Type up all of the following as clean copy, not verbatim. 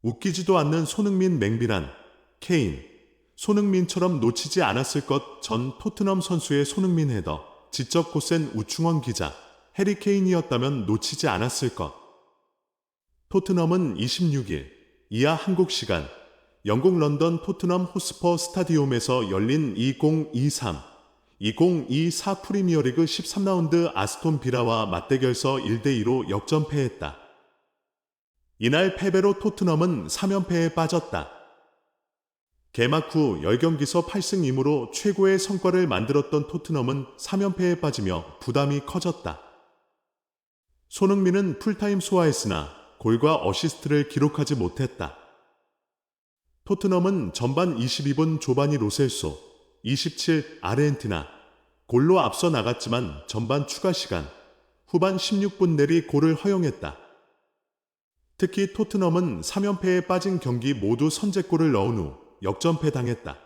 웃기지도 않는 손흥민 맹비란 케인. 손흥민처럼 놓치지 않았을 것. 전 토트넘 선수의 손흥민 헤더. 지적 고센 우충원 기자. 해리 케인이었다면 놓치지 않았을 것. 토트넘은 26일 이하 한국 시간 영국 런던 토트넘 호스퍼 스타디움에서 열린 2023-2024 프리미어리그 13라운드 아스톤 비라와 맞대결서 1대2로 역전패했다. 이날 패배로 토트넘은 3연패에 빠졌다. 개막 후 10경기서 8승 2무로 최고의 성과를 만들었던 토트넘은 3연패에 빠지며 부담이 커졌다. 손흥민은 풀타임 소화했으나 골과 어시스트를 기록하지 못했다. 토트넘은 전반 22분 조바니 로셀소, 27 아르헨티나 골로 앞서 나갔지만 전반 추가 시간, 후반 16분 내리 골을 허용했다. 특히 토트넘은 3연패에 빠진 경기 모두 선제골을 넣은 후 역전패 당했다.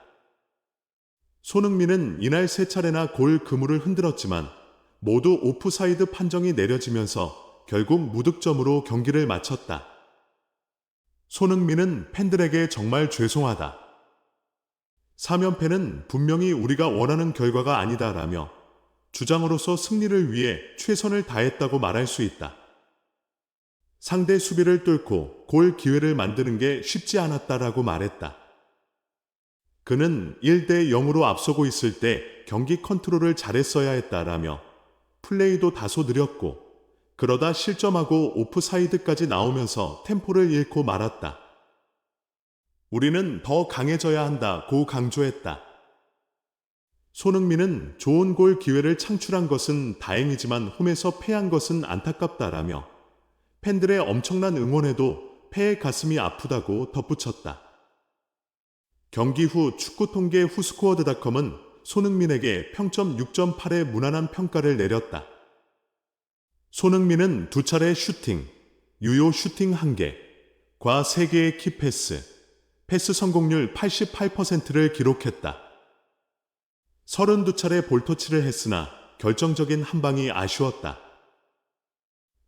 손흥민은 이날 3차례나 골 그물을 흔들었지만 모두 오프사이드 판정이 내려지면서 결국 무득점으로 경기를 마쳤다. 손흥민은 팬들에게 정말 죄송하다. 3연패는 분명히 우리가 원하는 결과가 아니다라며 주장으로서 승리를 위해 최선을 다했다고 말할 수 있다. 상대 수비를 뚫고 골 기회를 만드는 게 쉽지 않았다라고 말했다. 그는 1대 0으로 앞서고 있을 때 경기 컨트롤을 잘했어야 했다라며 플레이도 다소 느렸고 그러다 실점하고 오프사이드까지 나오면서 템포를 잃고 말았다. 우리는 더 강해져야 한다고 강조했다. 손흥민은 좋은 골 기회를 창출한 것은 다행이지만 홈에서 패한 것은 안타깝다라며 팬들의 엄청난 응원에도 패의 가슴이 아프다고 덧붙였다. 경기 후 축구통계 후스코어드닷컴은 손흥민에게 평점 6.8의 무난한 평가를 내렸다. 손흥민은 2차례 슈팅, 유효 슈팅 1개, 과 3개의 키패스, 패스 성공률 88%를 기록했다. 32차례 볼터치를 했으나 결정적인 한 방이 아쉬웠다.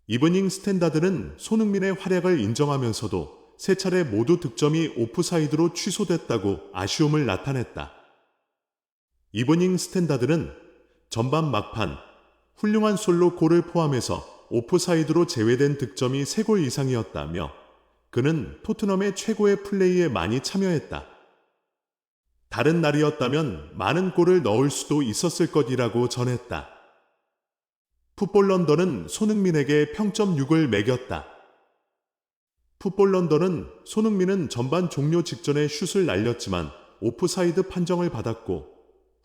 이브닝 스탠다드는 손흥민의 활약을 인정하면서도 3차례 모두 득점이 오프사이드로 취소됐다고 아쉬움을 나타냈다. 이브닝 스탠다드는 전반 막판 훌륭한 솔로 골을 포함해서 오프사이드로 제외된 득점이 3골 이상이었다며 그는 토트넘의 최고의 플레이에 많이 참여했다. 다른 날이었다면 많은 골을 넣을 수도 있었을 것이라고 전했다. 풋볼 런던은 손흥민에게 평점 6을 매겼다. 풋볼 런던은 손흥민은 전반 종료 직전에 슛을 날렸지만 오프사이드 판정을 받았고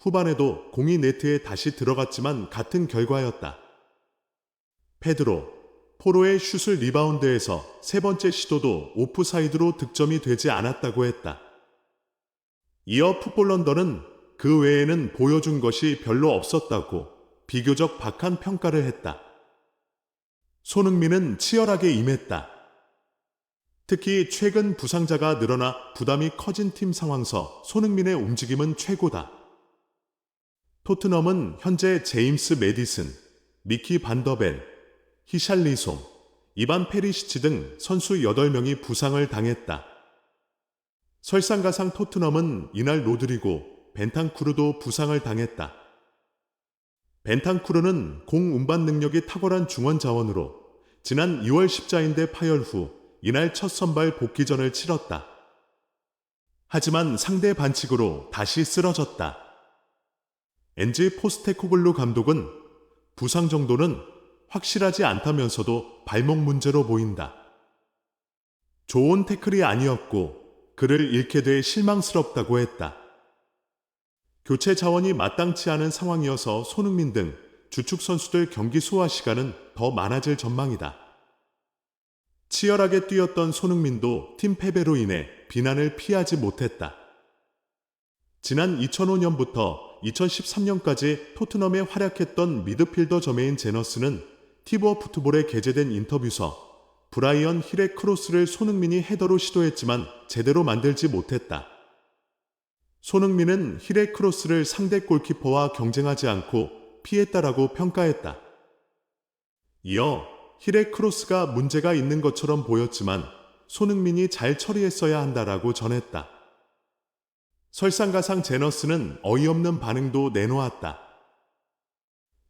후반에도 공이 네트에 다시 들어갔지만 같은 결과였다. 페드로 포로의 슛을 리바운드해서 3번째 시도도 오프사이드로 득점이 되지 않았다고 했다. 이어 풋볼 런던은 그 외에는 보여준 것이 별로 없었다고 비교적 박한 평가를 했다. 손흥민은 치열하게 임했다. 특히 최근 부상자가 늘어나 부담이 커진 팀 상황서 손흥민의 움직임은 최고다. 토트넘은 현재 제임스 메디슨, 미키 반더벤, 히샬리솜, 이반 페리시치 등 선수 8명이 부상을 당했다. 설상가상 토트넘은 이날 로드리고 벤탄쿠르도 부상을 당했다. 벤탄쿠르는 공 운반 능력이 탁월한 중원 자원으로 지난 2월 십자인대 파열 후 이날 첫 선발 복귀전을 치렀다. 하지만 상대 반칙으로 다시 쓰러졌다. 엔지 포스테코글루 감독은 부상 정도는 확실하지 않다면서도 발목 문제로 보인다. 좋은 태클이 아니었고 그를 잃게 돼 실망스럽다고 했다. 교체 자원이 마땅치 않은 상황이어서 손흥민 등 주축 선수들 경기 소화 시간은 더 많아질 전망이다. 치열하게 뛰었던 손흥민도 팀 패배로 인해 비난을 피하지 못했다. 지난 2005년부터 2013년까지 토트넘에 활약했던 미드필더 저메인 제너스는 티버 풋볼에 게재된 인터뷰서 브라이언 힐의 크로스를 손흥민이 헤더로 시도했지만 제대로 만들지 못했다. 손흥민은 힐의 크로스를 상대 골키퍼와 경쟁하지 않고 피했다라고 평가했다. 이어 힐의 크로스가 문제가 있는 것처럼 보였지만 손흥민이 잘 처리했어야 한다라고 전했다. 설상가상 제너스는 어이없는 반응도 내놓았다.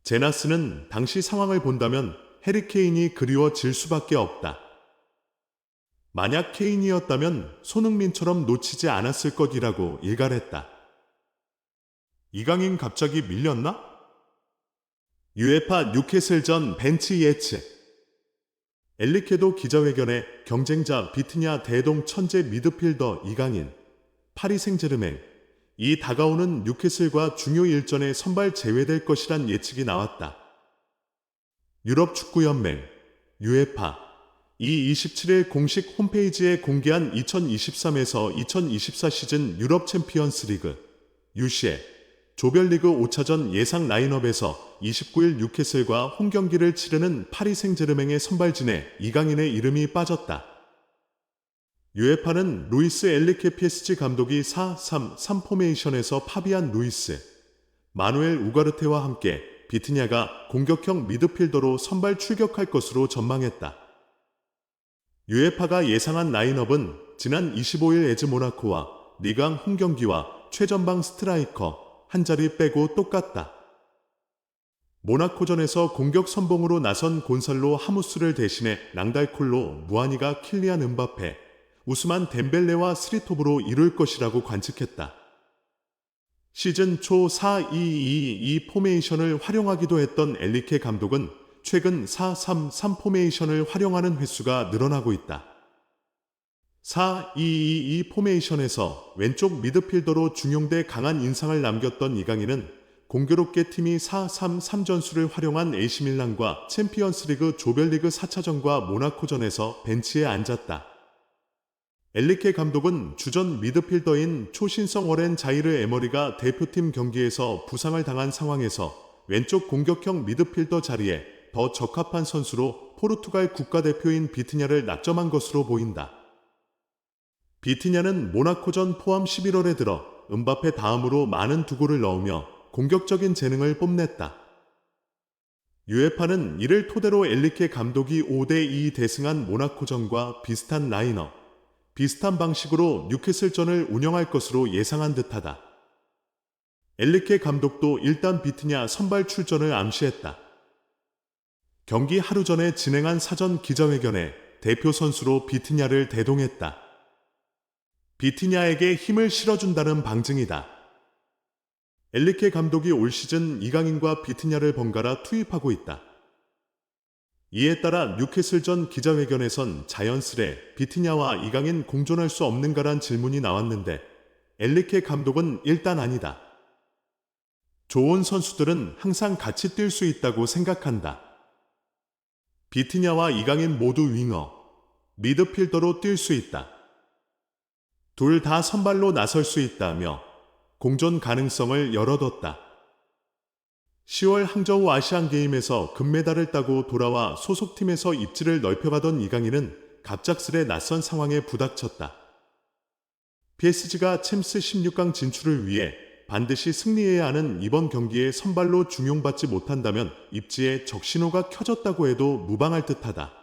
제나스는 당시 상황을 본다면 해리 케인이 그리워질 수밖에 없다. 만약 케인이었다면 손흥민처럼 놓치지 않았을 것이라고 일갈했다. 이강인 갑자기 밀렸나? UEFA 뉴캐슬전 벤치 예측. 엘리케도 기자회견에 경쟁자 비티냐 대동 천재 미드필더 이강인, 파리 생제르맹, 이 다가오는 뉴캐슬과 중요 일전에 선발 제외될 것이란 예측이 나왔다. 유럽 축구연맹, UEFA, 이 27일 공식 홈페이지에 공개한 2023에서 2024 시즌 유럽 챔피언스 리그, UCL, 조별리그 5차전 예상 라인업에서 29일 뉴캐슬과 홈경기를 치르는 파리 생제르맹의 선발진에 이강인의 이름이 빠졌다. UEFA는 루이스 엘리케 PSG 감독이 4-3-3 포메이션에서 파비안 루이스, 마누엘 우가르테와 함께 비티냐가 공격형 미드필더로 선발 출격할 것으로 전망했다. UEFA가 예상한 라인업은 지난 25일 에즈 모나코와 리강 홈경기와 최전방 스트라이커 한 자리 빼고 똑같다. 모나코전에서 공격 선봉으로 나선 곤살로 하무스를 대신해 랑달콜로 무아니가 킬리안 음바페, 우스만 덴벨레와 스리톱으로 이룰 것이라고 관측했다. 시즌 초 4-2-2-2 포메이션을 활용하기도 했던 엘리케 감독은 최근 4-3-3 포메이션을 활용하는 횟수가 늘어나고 있다. 4-2-2-2 포메이션에서 왼쪽 미드필더로 중용돼 강한 인상을 남겼던 이강인은 공교롭게 팀이 4-3-3 전술을 활용한 AC밀란과 챔피언스리그 조별리그 4차전과 모나코전에서 벤치에 앉았다. 엘리케 감독은 주전 미드필더인 초신성 어렌 자이르 에머리가 대표팀 경기에서 부상을 당한 상황에서 왼쪽 공격형 미드필더 자리에 더 적합한 선수로 포르투갈 국가대표인 비티냐를 낙점한 것으로 보인다. 비티냐는 모나코전 포함 11월에 들어 음바페 다음으로 많은 두 골을 넣으며 공격적인 재능을 뽐냈다. UEFA는 이를 토대로 엘리케 감독이 5대2 대승한 모나코전과 비슷한 라인업, 비슷한 방식으로 뉴캐슬전을 운영할 것으로 예상한 듯하다. 엘리케 감독도 일단 비티냐 선발 출전을 암시했다. 경기 하루 전에 진행한 사전 기자회견에 대표 선수로 비티냐를 대동했다. 비티냐에게 힘을 실어준다는 방증이다. 엘리케 감독이 올 시즌 이강인과 비티냐를 번갈아 투입하고 있다. 이에 따라 뉴캐슬전 기자회견에선 자연스레 비티냐와 이강인 공존할 수 없는가란 질문이 나왔는데 엘리케 감독은 일단 아니다. 좋은 선수들은 항상 같이 뛸 수 있다고 생각한다. 비티냐와 이강인 모두 윙어, 미드필더로 뛸 수 있다. 둘 다 선발로 나설 수 있다며 공존 가능성을 열어뒀다. 10월 항저우 아시안게임에서 금메달을 따고 돌아와 소속팀에서 입지를 넓혀가던 이강인은 갑작스레 낯선 상황에 부닥쳤다. PSG가 챔스 16강 진출을 위해 반드시 승리해야 하는 이번 경기에 선발로 중용받지 못한다면 입지에 적신호가 켜졌다고 해도 무방할 듯하다.